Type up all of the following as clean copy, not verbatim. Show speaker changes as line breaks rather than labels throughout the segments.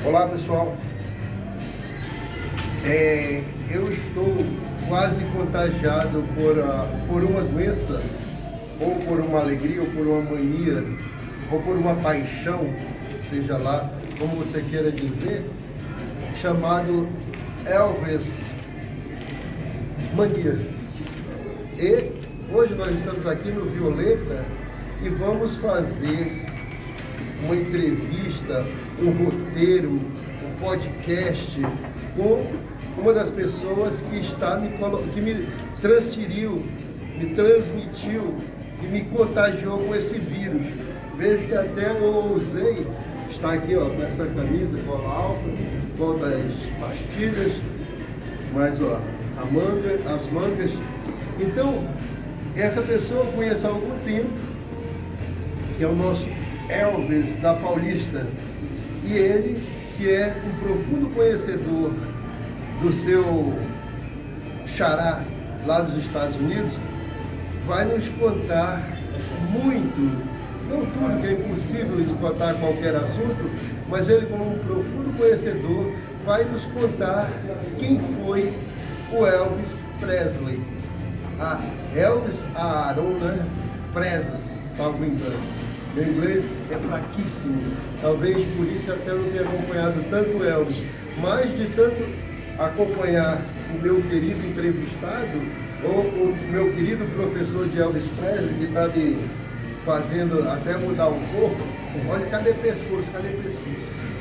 Olá pessoal, eu estou quase contagiado por uma doença, ou por uma alegria, ou por uma mania, ou por uma paixão, seja lá como você queira dizer, chamado Elvis Mania. E hoje nós estamos aqui no Violeta e vamos fazer uma entrevista, um roteiro, um podcast com uma das pessoas que me transferiu, me transmitiu e me contagiou com esse vírus. Vejo que até eu ousei estar aqui, ó, com essa camisa, cola alta, volta as pastilhas, mas ó, as mangas. Então, essa pessoa eu conheço há algum tempo, que é o nosso Elvis da Paulista, e ele, que é um profundo conhecedor do seu xará lá dos Estados Unidos, vai nos contar muito, não tudo que é impossível de contar qualquer assunto, mas ele, como um profundo conhecedor, vai nos contar quem foi o Elvis Presley. Elvis Aaron Presley, salvo engano. Meu inglês é fraquíssimo, talvez por isso até não tenha acompanhado tanto Elvis, mas de tanto acompanhar o meu querido entrevistado, ou o meu querido professor de Elvis Presley, que está me fazendo até mudar um pouco. Olha, cadê pescoço?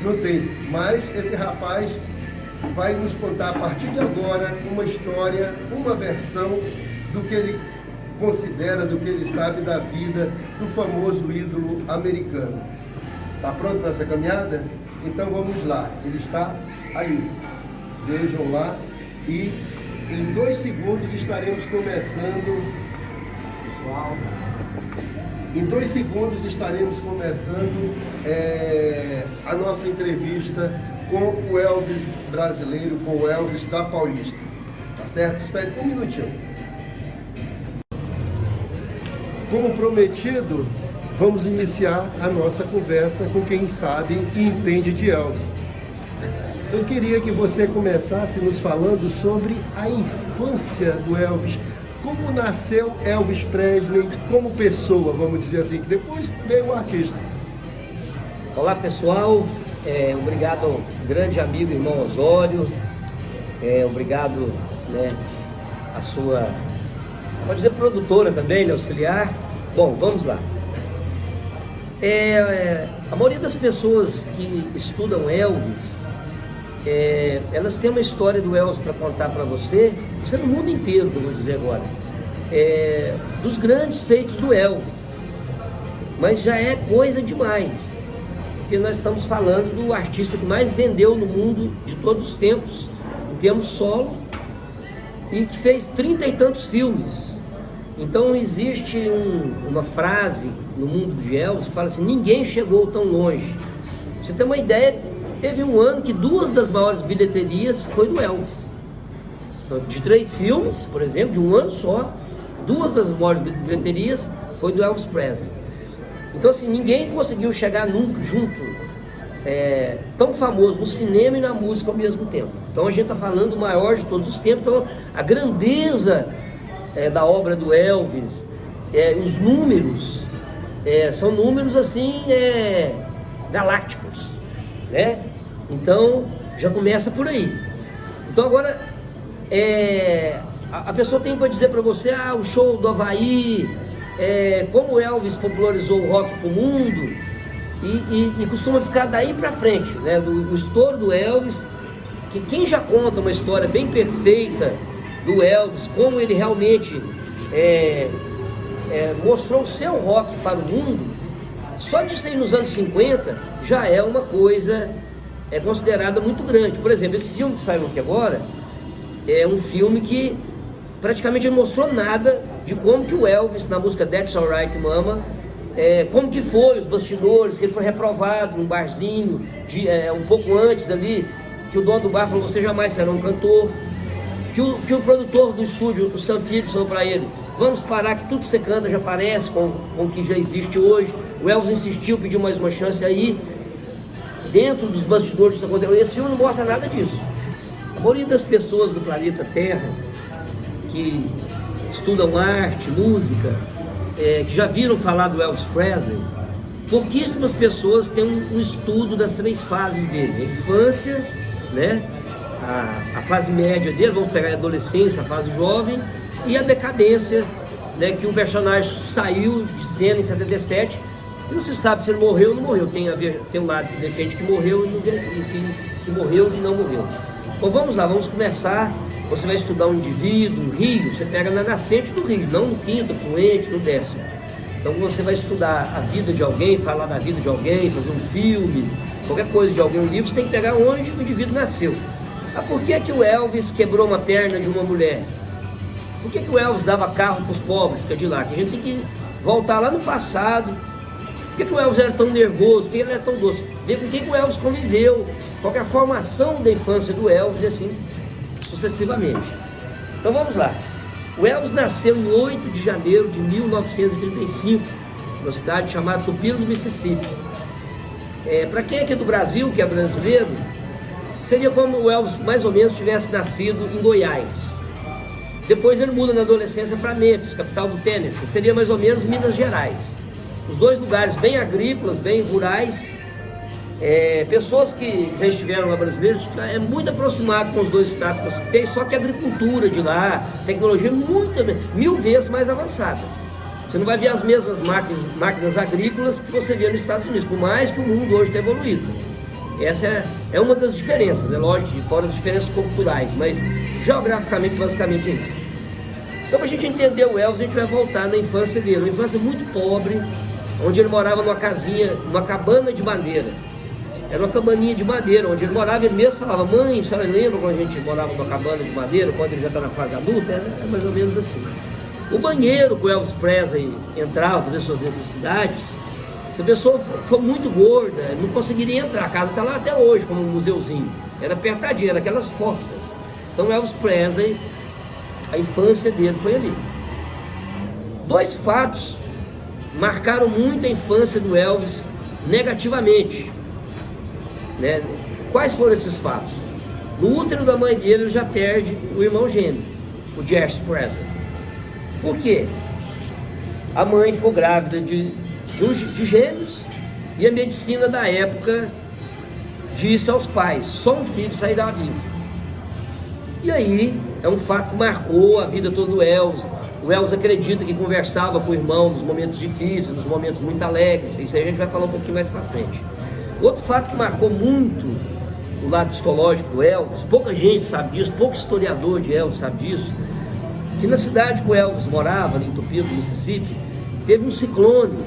Não tem, mas esse rapaz vai nos contar a partir de agora uma história, uma versão do que ele considera, do que ele sabe da vida do famoso ídolo americano. Está pronto para essa caminhada? Então vamos lá, ele está ali, vejam lá, e em 2 segundos estaremos começando, pessoal, em 2 segundos estaremos começando a nossa entrevista com o Elvis brasileiro, com o Elvis da Paulista, tá certo? Espere um minutinho. Como prometido, vamos iniciar a nossa conversa com quem sabe e entende de Elvis. Eu queria que você começasse nos falando sobre a infância do Elvis. Como nasceu Elvis Presley como pessoa, vamos dizer assim, que depois veio o artista.
Olá pessoal, obrigado ao grande amigo irmão Osório, obrigado a sua, pode dizer produtora também, auxiliar. Bom, vamos lá. A maioria das pessoas que estudam Elvis, elas têm uma história do Elvis para contar para você, isso é no mundo inteiro que eu vou dizer agora, dos grandes feitos do Elvis, mas já é coisa demais, porque nós estamos falando do artista que mais vendeu no mundo de todos os tempos, em termos solo, e que fez 30 e tantos filmes. Então existe uma frase no mundo de Elvis que fala assim: ninguém chegou tão longe. Pra você ter uma ideia, teve um ano que 2 das maiores bilheterias foi do Elvis. Então, de 3 filmes, por exemplo, de um ano só, 2 das maiores bilheterias foi do Elvis Presley. Então assim, ninguém conseguiu chegar nunca junto, tão famoso no cinema e na música ao mesmo tempo. Então a gente está falando do maior de todos os tempos. Então a grandeza da obra do Elvis, os números, são números assim, galácticos, né? Então já começa por aí. Então agora a pessoa tem para dizer para você, o show do Havaí, como o Elvis popularizou o rock para o mundo, e costuma ficar daí para frente, né? Do estouro do Elvis, que quem já conta uma história bem perfeita do Elvis, como ele realmente mostrou o seu rock para o mundo, só de ser nos anos 50 já é uma coisa considerada muito grande. Por exemplo, esse filme que saiu aqui agora é um filme que praticamente não mostrou nada de como que o Elvis, na música That's Alright Mama, como que foi os bastidores, que ele foi reprovado num barzinho um pouco antes ali, que o dono do bar falou: você jamais será um cantor. Que o produtor do estúdio, o Sam Phillips, falou para ele: vamos parar, que tudo que você canta já parece com o que já existe hoje. O Elvis insistiu, pediu mais uma chance aí. dentro dos bastidores disso aconteceu. Esse filme não mostra nada disso. A maioria das pessoas do planeta Terra que estudam arte, música, que já viram falar do Elvis Presley, pouquíssimas pessoas têm um estudo das 3 fases dele: a infância, né, a fase média dele, vamos pegar a adolescência, a fase jovem, e a decadência, né, que o personagem saiu de cena em 77, e não se sabe se ele morreu ou não morreu. Tem um lado que defende que morreu e que morreu e não morreu. Bom, vamos lá, vamos começar. Você vai estudar um indivíduo, um rio, você pega na nascente do rio, não no quinto, fluente, no 10º. Então você vai estudar a vida de alguém, falar da vida de alguém, fazer um filme, qualquer coisa de alguém, um livro, você tem que pegar onde o indivíduo nasceu. Por que que o Elvis quebrou uma perna de uma mulher? Por que que o Elvis dava carro para os pobres, Cadillac? A gente tem que voltar lá no passado. Por que que o Elvis era tão nervoso? Por que ele era tão doce? Ver com quem que o Elvis conviveu, qual que é a formação da infância do Elvis e assim sucessivamente. Então vamos lá. O Elvis nasceu em 8 de janeiro de 1935, numa cidade chamada Tupelo do Mississippi. Para quem é aqui do Brasil, que é brasileiro, seria como o Elvis mais ou menos tivesse nascido em Goiás. Depois ele muda na adolescência para Memphis, capital do Tennessee, seria mais ou menos Minas Gerais. Os dois lugares bem agrícolas, bem rurais. Pessoas que já estiveram lá brasileiros, é muito aproximado com os dois estados que eu citei, só que a agricultura de lá, tecnologia é 1000 vezes mais avançada. Você não vai ver as mesmas máquinas agrícolas que você vê nos Estados Unidos, por mais que o mundo hoje tenha evoluído. Essa é uma das diferenças, é lógico, fora as diferenças culturais, mas geograficamente, basicamente é isso. Então, para a gente entender o Elvis, a gente vai voltar na infância dele, uma infância muito pobre, onde ele morava numa casinha, uma cabana de madeira. Era uma cabaninha de madeira, onde ele morava. Ele mesmo falava: mãe, a senhora lembra quando a gente morava numa cabana de madeira, quando ele já está na fase adulta? É mais ou menos assim. O banheiro que o Elvis Presley entrava, fazer suas necessidades, se a pessoa for muito gorda, não conseguiria entrar. A casa está lá até hoje, como um museuzinho. Era apertadinho, era aquelas fossas. Então o Elvis Presley, a infância dele foi ali. 2 fatos marcaram muito a infância do Elvis negativamente. Né? Quais foram esses fatos? No útero da mãe dele, ele já perde o irmão gêmeo, o Jesse Presley. Por quê? A mãe ficou grávida de gêmeos e a medicina da época disse aos pais: só um filho sairá vivo. E aí é um fato que marcou a vida toda do Elvis. O Elvis acredita que conversava com o irmão nos momentos difíceis, nos momentos muito alegres. Isso aí a gente vai falar um pouquinho mais para frente. Outro fato que marcou muito o lado psicológico do Elvis, pouca gente sabe disso, pouco historiador de Elvis sabe disso, que na cidade que o Elvis morava, ali em Tupelo, no Mississippi, teve um ciclone.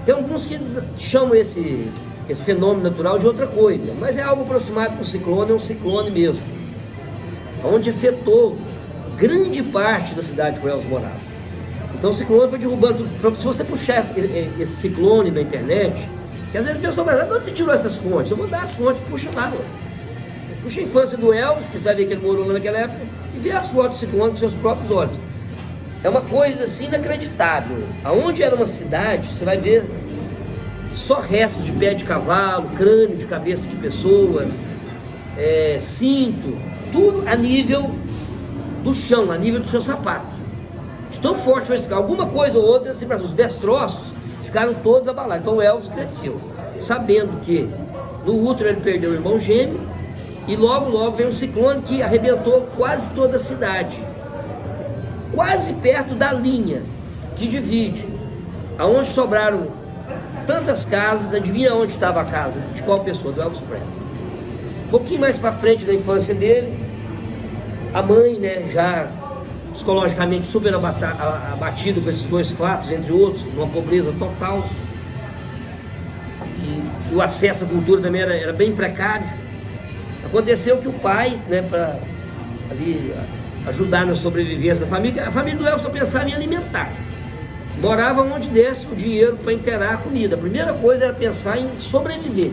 Tem alguns que chamam esse fenômeno natural de outra coisa, mas é algo aproximado com o ciclone, é um ciclone mesmo, onde afetou grande parte da cidade que o Elvis morava. Então o ciclone foi derrubando tudo. Se você puxar esse ciclone na internet, que às vezes a pessoa vai lá: onde você tirou essas fontes? Eu vou dar as fontes, puxa lá. Puxa a infância do Elvis, que você vai ver que ele morou lá naquela época, e vê as fotos do ciclone com seus próprios olhos. É uma coisa assim inacreditável. Aonde era uma cidade, você vai ver só restos de pé de cavalo, crânio de cabeça de pessoas, cinto, tudo a nível do chão, a nível do seu sapato. De tão forte foi esse. Alguma coisa ou outra, assim, os destroços ficaram todos abalados. Então o Elvis cresceu, sabendo que no útero ele perdeu o irmão gêmeo, e logo veio um ciclone que arrebentou quase toda a cidade, quase perto da linha que divide, aonde sobraram tantas casas. Adivinha onde estava a casa de qual pessoa? Do Elvis Presley. Um pouquinho mais para frente da infância dele, a mãe, né, já psicologicamente super abatido com esses 2 fatos, entre outros, uma pobreza total, e o acesso à cultura também era bem precário. Aconteceu que o pai, né, para ali ajudar na sobrevivência da família, a família do Elvis só pensava em alimentar. Morava onde desse o dinheiro para inteirar a comida. A primeira coisa era pensar em sobreviver.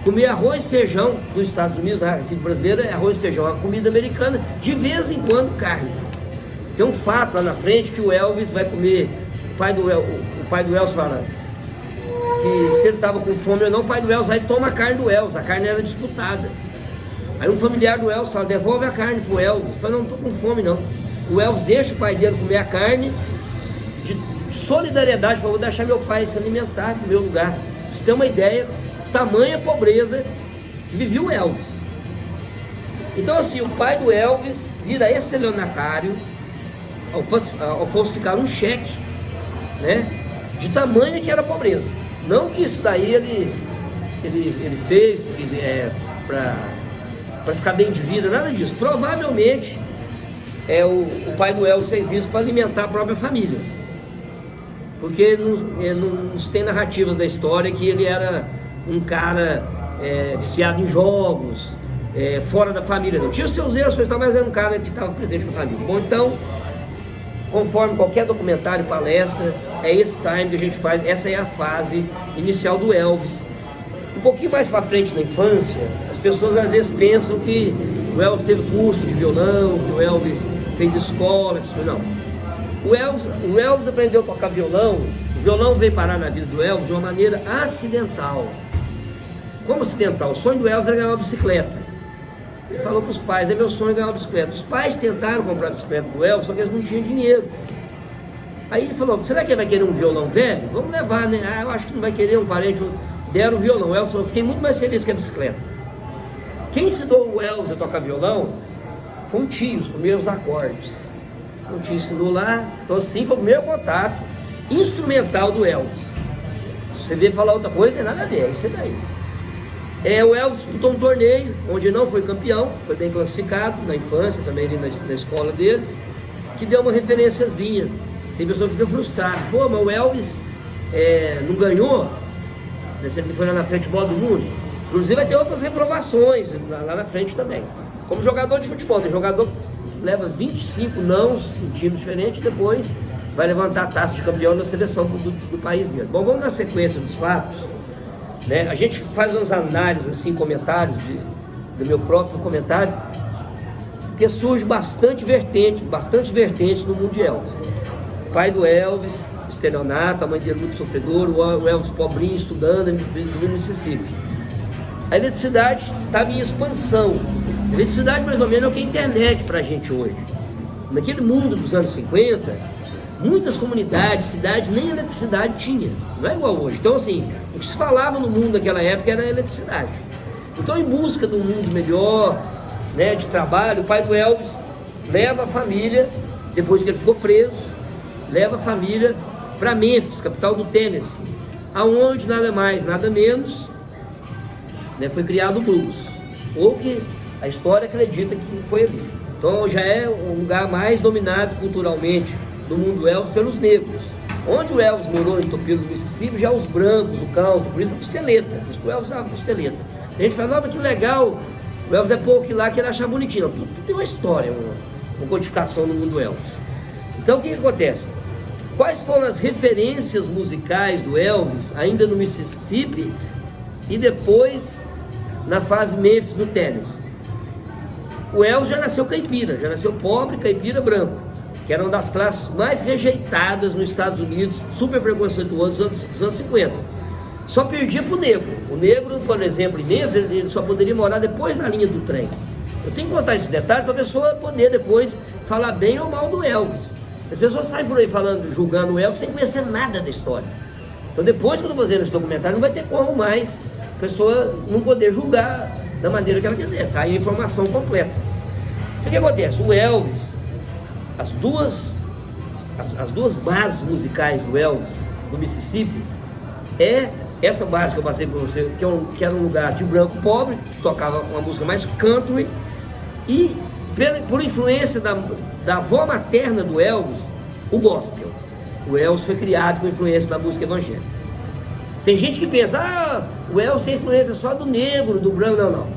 Comer arroz e feijão dos Estados Unidos, aqui no brasileiro é arroz e feijão, a comida americana, de vez em quando carne. Tem um fato lá na frente que o Elvis vai comer, o pai do Elvis fala: que se ele estava com fome ou não, o pai do Elvis vai e toma a carne do Elvis, a carne era disputada. Aí um familiar do Elvis fala, devolve a carne pro Elvis. Fala, não, não estou com fome não. O Elvis deixa o pai dele comer a carne, de solidariedade, falou, vou deixar meu pai se alimentar no meu lugar. Pra você ter uma ideia, tamanha pobreza que vivia o Elvis. Então assim, o pai do Elvis vira estelionatário ao falsificar um cheque, né, de tamanho que era a pobreza. Não que isso daí ele fez para ficar bem de vida, nada disso. Provavelmente o pai do Elvis fez isso para alimentar a própria família. Porque nos tem narrativas da história que ele era um cara viciado em jogos, fora da família. Não tinha seus erros, mas era um cara que estava presente com a família. Bom, então, conforme qualquer documentário, palestra, é esse time que a gente faz, essa é a fase inicial do Elvis. Um pouquinho mais para frente na infância, as pessoas às vezes pensam que o Elvis teve curso de violão, que o Elvis fez escola, essas coisas. Não. O Elvis aprendeu a tocar violão, o violão veio parar na vida do Elvis de uma maneira acidental. Como acidental? O sonho do Elvis era ganhar uma bicicleta. Ele falou para os pais, é meu sonho ganhar uma bicicleta. Os pais tentaram comprar a bicicleta do Elvis, só que eles não tinham dinheiro. Aí ele falou, será que ele vai querer um violão velho? Vamos levar, né? Ah, eu acho que não vai querer, um parente. Deram o violão. O Elvis falou, fiquei muito mais feliz que a bicicleta. Quem ensinou o Elvis a tocar violão foi um tio, os primeiros acordes. Um tio ensinou lá, então assim foi o primeiro contato instrumental do Elvis. Se você vê falar outra coisa, não tem nada a ver, é isso daí. O Elvis disputou um torneio, onde não foi campeão, foi bem classificado, na infância, também ali na escola dele, que deu uma referenciazinha. Tem pessoa que fica frustrada, pô, mas o Elvis não ganhou, ele foi lá na frente bola do mundo. Inclusive vai ter outras reprovações lá na frente também. Como jogador de futebol, tem jogador que leva 25 nãos em time diferente e depois vai levantar a taça de campeão na seleção do país dele. Bom, vamos na sequência dos fatos. Né? A gente faz umas análises, assim, comentários do meu próprio comentário, porque surge bastante vertente no mundo de Elvis. O pai do Elvis, estelionato, a mãe dele muito sofredora, o Elvis pobrinho estudando no Mississippi. A eletricidade estava em expansão. A eletricidade mais ou menos é o que é a internet para a gente hoje. Naquele mundo dos anos 50, muitas comunidades, cidades, nem eletricidade tinha, não é igual hoje. Então assim, o que se falava no mundo naquela época era a eletricidade. Então, em busca de um mundo melhor, né, de trabalho, o pai do Elvis leva a família, depois que ele ficou preso, leva a família para Memphis, capital do Tennessee, aonde nada mais, nada menos, né, foi criado o blues, ou que a história acredita que foi ali. Então já é um lugar mais dominado culturalmente no mundo Elvis pelos negros. Onde o Elvis morou, em Tupelo, no Mississippi, já os brancos, o country, por isso a costeleta, por isso que o Elvis usava costeleta. Tem gente que fala, mas que legal, o Elvis é pouco lá que ele achava bonitinho. Não, tudo tem uma história, uma codificação no mundo Elvis. Então o que acontece? Quais foram as referências musicais do Elvis, ainda no Mississippi, e depois na fase Memphis, no Tennessee? O Elvis já nasceu caipira, já nasceu pobre, caipira branco, que era uma das classes mais rejeitadas nos Estados Unidos, super preconceituoso dos anos 50. Só perdia para o negro. O negro, por exemplo, em Memphis, ele só poderia morar depois na linha do trem. Eu tenho que contar esses detalhes para a pessoa poder depois falar bem ou mal do Elvis. As pessoas saem por aí falando, julgando o Elvis sem conhecer nada da história. Então depois que eu estou fazendo esse documentário, não vai ter como mais a pessoa não poder julgar da maneira que ela quiser, tá? E a informação completa. Então o que acontece? O Elvis, as duas bases musicais do Elvis, do Mississippi, essa base que eu passei para você, que era um lugar de branco pobre, que tocava uma música mais country, e por influência da avó materna do Elvis, o gospel. O Elvis foi criado com influência da música evangélica. Tem gente que pensa, o Elvis tem influência só do negro, do branco. Não.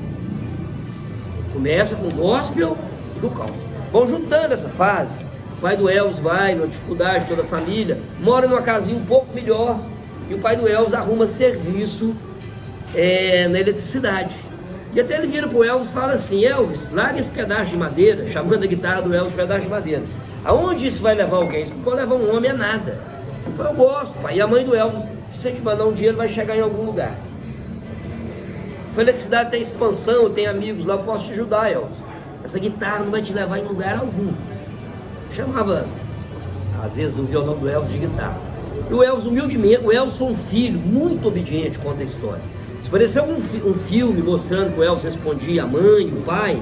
Começa com o gospel e do country. Bom, juntando essa fase, o pai do Elvis vai, numa dificuldade, toda a família, mora numa casinha um pouco melhor, e o pai do Elvis arruma serviço na eletricidade. E até ele vira pro Elvis e fala assim, Elvis, larga esse pedaço de madeira, chamando a guitarra do Elvis pedaço de madeira. Aonde isso vai levar alguém? Isso não pode levar um homem a nada. Ele falou, eu gosto, pai. E a mãe do Elvis incentivando, um dia ele vai chegar em algum lugar. Felicidade tem expansão, tem amigos lá, eu posso te ajudar, Elvis. Essa guitarra não vai te levar em lugar algum. Chamava, às vezes, o violão do Elvis de guitarra. E o Elvis, humildemente, o Elvis foi um filho muito obediente, conta a história. Se parecer um filme mostrando que o Elvis respondia a mãe, o pai,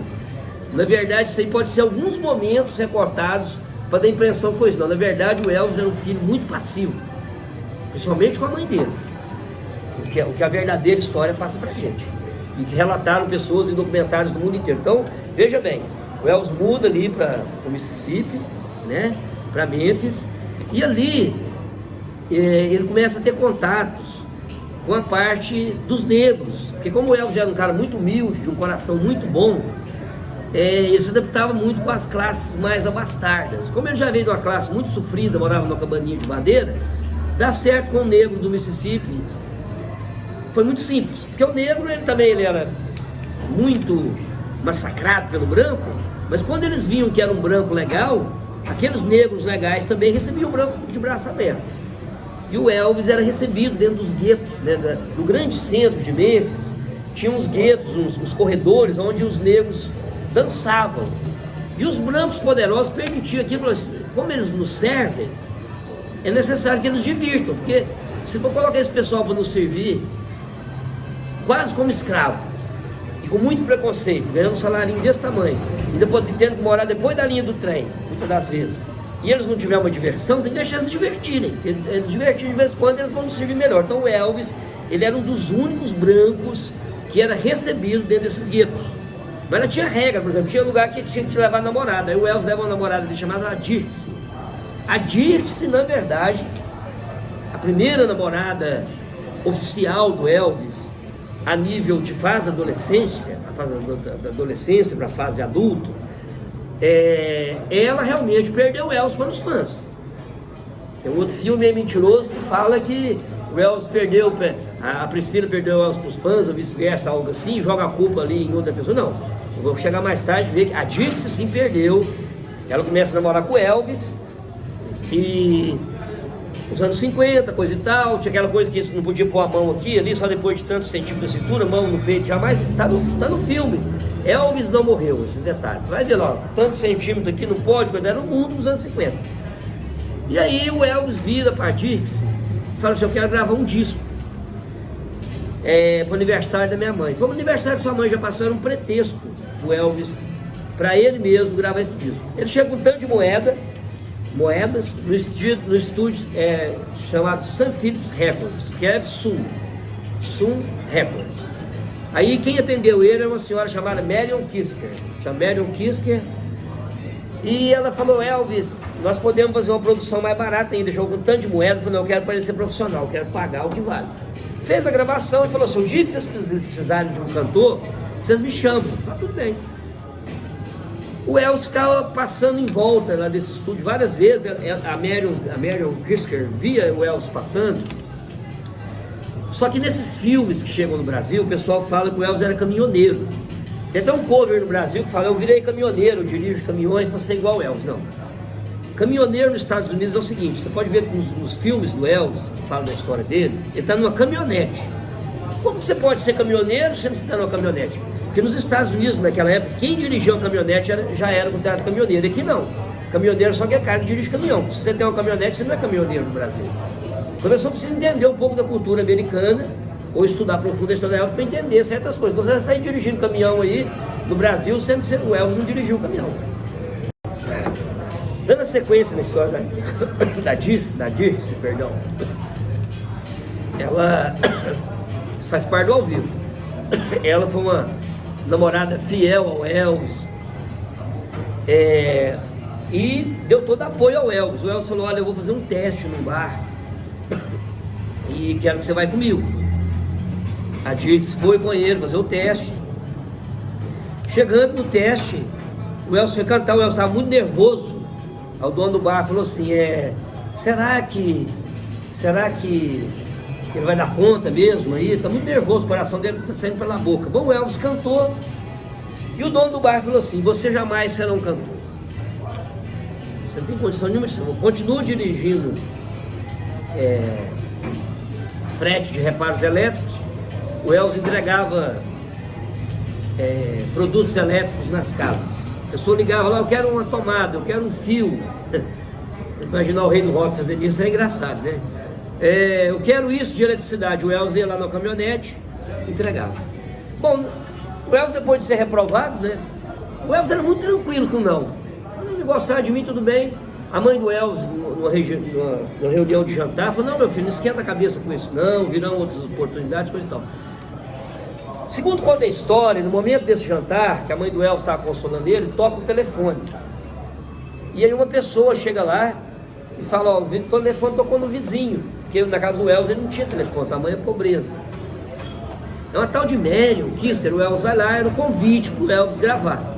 na verdade, isso aí pode ser alguns momentos recortados para dar a impressão que foi isso. Não, na verdade, o Elvis era um filho muito passivo, principalmente com a mãe dele. O que a verdadeira história passa pra gente. E que relataram pessoas em documentários do mundo inteiro. Então, veja bem, o Elvis muda ali para o Mississippi, né, para Memphis, e ali ele começa a ter contatos com a parte dos negros, porque como o Elvis era um cara muito humilde, de um coração muito bom, ele se adaptava muito com as classes mais abastardas. Como ele já veio de uma classe muito sofrida, morava numa cabaninha de madeira, dá certo com o negro do Mississippi. Foi muito simples, porque o negro ele era muito massacrado pelo branco, mas quando eles viam que era um branco legal, aqueles negros legais também recebiam o branco de braço aberto. E o Elvis era recebido dentro dos guetos, né, no grande centro de Memphis, tinha uns guetos, uns corredores onde os negros dançavam. E os brancos poderosos permitiam aquilo, falaram assim, como eles nos servem, é necessário que eles divirtam, porque se for colocar esse pessoal para nos servir, quase como escravo, e com muito preconceito, ganhando um salarinho desse tamanho, e depois tendo que morar depois da linha do trem, muitas das vezes, e eles não tiverem uma diversão, tem que deixar eles se divertirem. Eles divertirem de vez em quando, eles vão nos servir melhor. Então o Elvis, ele era um dos únicos brancos que era recebido dentro desses guetos. Mas ela tinha regra, por exemplo, tinha lugar que tinha que te levar a namorada. Aí o Elvis leva uma namorada ali chamada Dixie. A Dixie, na verdade, a primeira namorada oficial do Elvis, a nível de fase adolescência, a fase da adolescência para a fase adulto, ela realmente perdeu o Elvis para os fãs. Tem um outro filme meio mentiroso que fala que o Elvis perdeu, a Priscila perdeu o Elvis para os fãs, ou vice-versa, algo assim, joga a culpa ali em outra pessoa. Não, eu vou chegar mais tarde e ver que a Dixie sim perdeu. Ela começa a namorar com o Elvis, e nos anos 50, coisa e tal, tinha aquela coisa que não podia pôr a mão aqui, ali, só depois de tantos centímetros da cintura, mão no peito, jamais, tá no filme. Elvis não morreu, esses detalhes. Vai ver lá, tantos centímetros aqui, não pode, coisa, era o mundo dos anos 50. E aí o Elvis vira para a Dixie e fala assim, eu quero gravar um disco para o aniversário da minha mãe. Foi o aniversário da sua mãe, já passou, era um pretexto do Elvis para ele mesmo gravar esse disco. Ele chega com um tanto de moedas no estúdio chamado Sun Phillips Records, escreve Sun Records. Aí quem atendeu ele era uma senhora chamada Marion Kisker, e ela falou, Elvis, nós podemos fazer uma produção mais barata ainda, jogou com tanto de moeda, falou, não, eu quero parecer profissional, eu quero pagar o que vale. Fez a gravação e falou assim, o dia que vocês precisarem de um cantor, vocês me chamam. Tá tudo bem. O Elvis ficava passando em volta lá desse estúdio várias vezes, a Marion Kisker via o Elvis passando. Só que nesses filmes que chegam no Brasil, o pessoal fala que o Elvis era caminhoneiro. Tem até um cover no Brasil que fala, eu virei caminhoneiro, eu dirijo caminhões para ser igual ao Elvis. Não. Caminhoneiro nos Estados Unidos é o seguinte, você pode ver nos filmes do Elvis, que falam da história dele, ele está numa caminhonete. Como que você pode ser caminhoneiro se você está numa caminhonete? Porque nos Estados Unidos, naquela época, quem dirigia uma caminhonete já era considerado caminhoneiro. Aqui não. Caminhoneiro só que é cara que dirige caminhão. Se você tem uma caminhonete, você não é caminhoneiro no Brasil. Então a pessoa precisa entender um pouco da cultura americana, ou estudar profundo a história do Elvis para entender certas coisas. Você está aí dirigindo caminhão aí no Brasil, sendo que o Elvis não dirigiu o caminhão. Dando a sequência na história da Dixie, perdão. Ela faz parte do ao vivo. Ela foi uma namorada fiel ao Elvis, e deu todo apoio ao Elvis. O Elvis falou, olha, eu vou fazer um teste num bar e quero que você vá comigo. A Dixie foi com ele fazer o teste. Chegando no teste, o Elvis foi cantar, o Elvis estava muito nervoso. O dono do bar falou assim, será que ele vai dar conta mesmo aí? Está muito nervoso, o coração dele está saindo pela boca. Bom, o Elvis cantou, e o dono do bar falou assim, você jamais será um cantor. Você não tem condição nenhuma, continua dirigindo frete de reparos elétricos. O Elvis entregava produtos elétricos nas casas. A pessoa ligava lá, eu quero uma tomada, eu quero um fio. Imaginar o rei do rock fazendo isso é engraçado, né? Eu quero isso de eletricidade. O Elvis ia lá na caminhonete, entregava. Bom, o Elvis, depois de ser reprovado, né? O Elvis era muito tranquilo com não. Não gostava de mim, tudo bem. A mãe do Elvis, numa reunião de jantar, falou: não, meu filho, não esquenta a cabeça com isso não, virão outras oportunidades, coisa e tal. Segundo conta a história, no momento desse jantar, que a mãe do Elvis estava consolando ele, toca o telefone. E aí uma pessoa chega lá e fala: ó, o telefone tocou no vizinho, porque na casa do Elvis ele não tinha telefone, tamanha pobreza. É uma tal de Marion Kister, o Elvis vai lá, era um convite para o Elvis gravar.